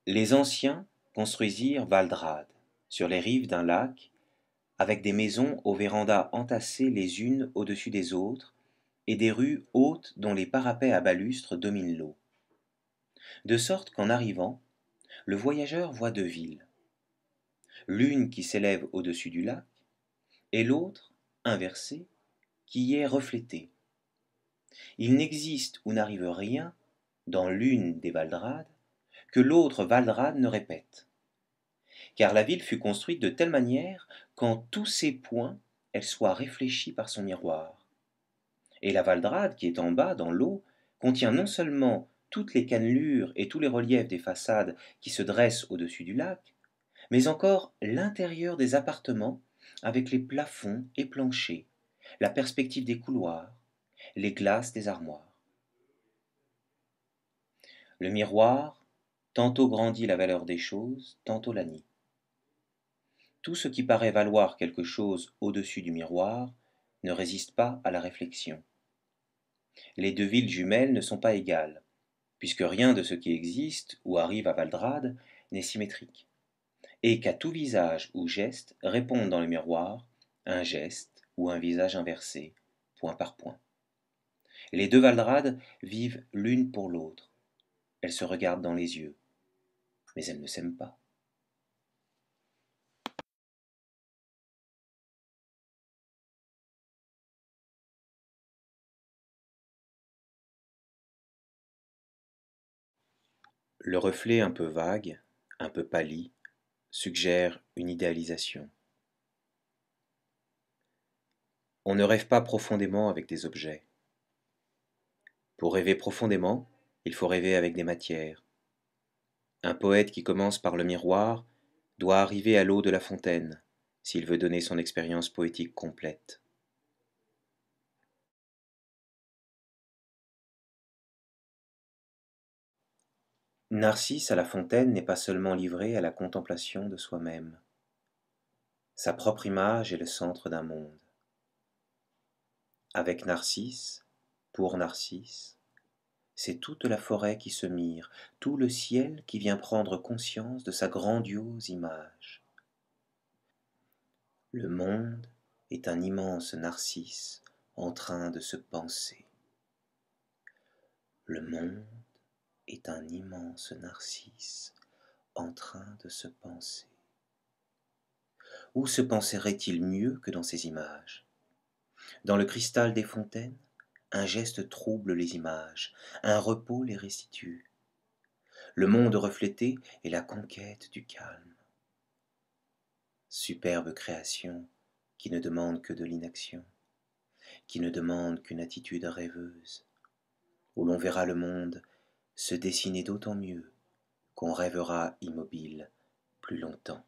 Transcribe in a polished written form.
Les anciens construisirent Valdrade, sur les rives d'un lac, avec des maisons aux vérandas entassées les unes au-dessus des autres, et des rues hautes dont les parapets à balustres dominent l'eau. De sorte qu'en arrivant, le voyageur voit deux villes, l'une qui s'élève au-dessus du lac, et l'autre, inversée, qui y est reflétée. Il n'existe ou n'arrive rien, dans l'une des Valdrades, que l'autre Valdrade ne répète. Car la ville fut construite de telle manière qu'en tous ses points, elle soit réfléchie par son miroir. Et la Valdrade, qui est en bas, dans l'eau, contient non seulement toutes les cannelures et tous les reliefs des façades qui se dressent au-dessus du lac, mais encore l'intérieur des appartements avec les plafonds et planchers, la perspective des couloirs, les glaces des armoires. Le miroir, tantôt grandit la valeur des choses, tantôt la nie. Tout ce qui paraît valoir quelque chose au-dessus du miroir ne résiste pas à la réflexion. Les deux villes jumelles ne sont pas égales, puisque rien de ce qui existe ou arrive à Valdrade n'est symétrique, et qu'à tout visage ou geste répondent dans le miroir un geste ou un visage inversé, point par point. Les deux Valdrades vivent l'une pour l'autre. Elles se regardent dans les yeux, mais elles ne s'aiment pas. Le reflet un peu vague, un peu pâli, suggère une idéalisation. On ne rêve pas profondément avec des objets. Pour rêver profondément, il faut rêver avec des matières. Un poète qui commence par le miroir doit arriver à l'eau de la fontaine s'il veut donner son expérience poétique complète. Narcisse à la fontaine n'est pas seulement livré à la contemplation de soi-même. Sa propre image est le centre d'un monde. Avec Narcisse, pour Narcisse, c'est toute la forêt qui se mire, tout le ciel qui vient prendre conscience de sa grandiose image. Le monde est un immense Narcisse en train de se penser. Le monde est un immense Narcisse en train de se penser. Où se penserait-il mieux que dans ces images? Dans le cristal des fontaines, un geste trouble les images, un repos les restitue. Le monde reflété est la conquête du calme. Superbe création qui ne demande que de l'inaction, qui ne demande qu'une attitude rêveuse, où l'on verra le monde se dessiner d'autant mieux qu'on rêvera immobile plus longtemps.